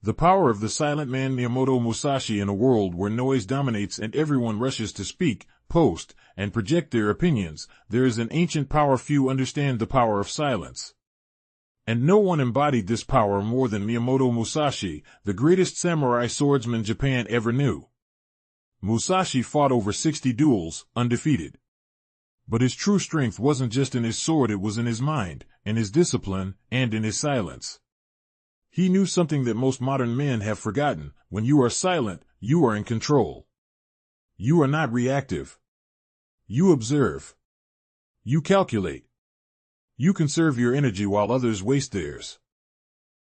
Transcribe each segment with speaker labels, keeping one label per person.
Speaker 1: The power of the silent man Miyamoto Musashi. In a world where noise dominates and everyone rushes to speak, post, and project their opinions, there is an ancient power few understand: the power of silence. And no one embodied this power more than Miyamoto Musashi, the greatest samurai swordsman Japan ever knew. Musashi fought over 60 duels, undefeated. But his true strength wasn't just in his sword, it was in his mind, in his discipline, and in his silence. He knew something that most modern men have forgotten: when you are silent, you are in control. You are not reactive. You observe. You calculate. You conserve your energy while others waste theirs.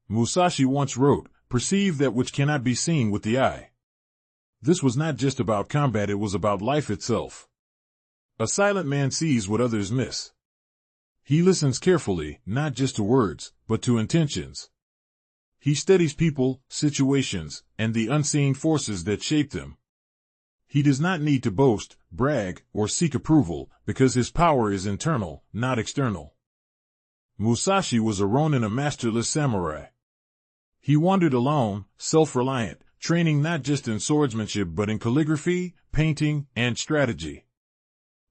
Speaker 1: Musashi once wrote, "Perceive that which cannot be seen with the eye." This was not just about combat, it was about life itself. A silent man sees what others miss. He listens carefully, not just to words, but to intentions. He studies people, situations, and the unseen forces that shape them. He does not need to boast, brag, or seek approval, because his power is internal, not external. Musashi was a ronin, a masterless samurai. He wandered alone, self-reliant, training not just in swordsmanship but in calligraphy, painting, and strategy.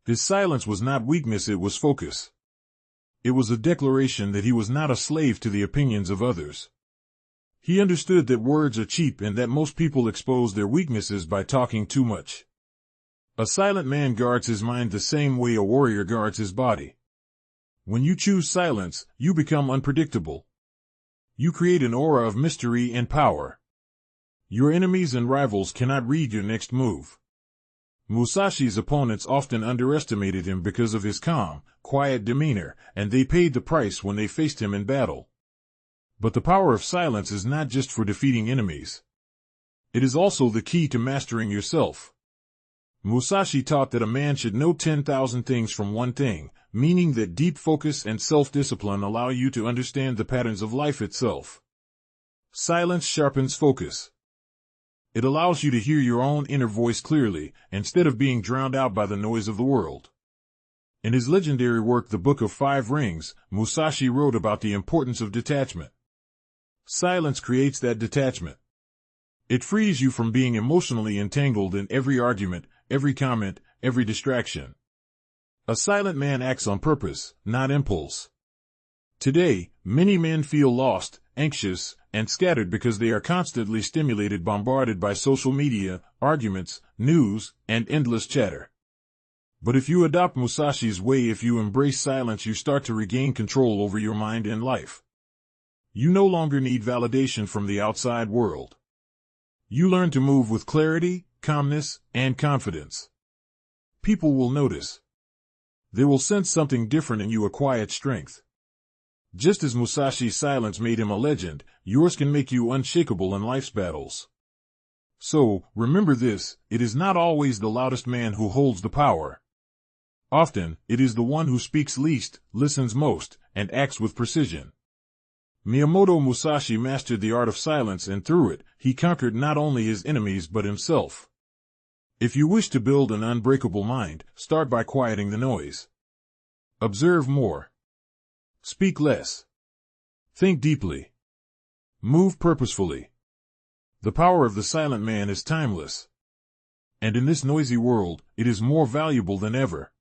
Speaker 1: His silence was not weakness, it was focus. It was a declaration that he was not a slave to the opinions of others. He understood that words are cheap and that most people expose their weaknesses by talking too much. A silent man guards his mind the same way a warrior guards his body. When you choose silence, you become unpredictable. You create an aura of mystery and power. Your enemies and rivals cannot read your next move. Musashi's opponents often underestimated him because of his calm, quiet demeanor, and they paid the price when they faced him in battle. But the power of silence is not just for defeating enemies. It is also the key to mastering yourself. Musashi taught that a man should know 10,000 things from one thing, meaning that deep focus and self-discipline allow you to understand the patterns of life itself. Silence sharpens focus. It allows you to hear your own inner voice clearly, instead of being drowned out by the noise of the world. In his legendary work, The Book of Five Rings, Musashi wrote about the importance of detachment. Silence creates that detachment. It frees you from being emotionally entangled in every argument, every comment, every distraction. A silent man acts on purpose, not impulse. Today, many men feel lost, anxious, and scattered because they are constantly stimulated, bombarded by social media, arguments, news, and endless chatter. But if you adopt Musashi's way, if you embrace silence, you start to regain control over your mind and life. You no longer need validation from the outside world. You learn to move with clarity, calmness, and confidence. People will notice. They will sense something different in you, a quiet strength. Just as Musashi's silence made him a legend, yours can make you unshakable in life's battles. So, remember this: it is not always the loudest man who holds the power. Often, it is the one who speaks least, listens most, and acts with precision. Miyamoto Musashi mastered the art of silence, and through it, he conquered not only his enemies but himself. If you wish to build an unbreakable mind, start by quieting the noise. Observe more. Speak less. Think deeply. Move purposefully. The power of the silent man is timeless. And in this noisy world, it is more valuable than ever.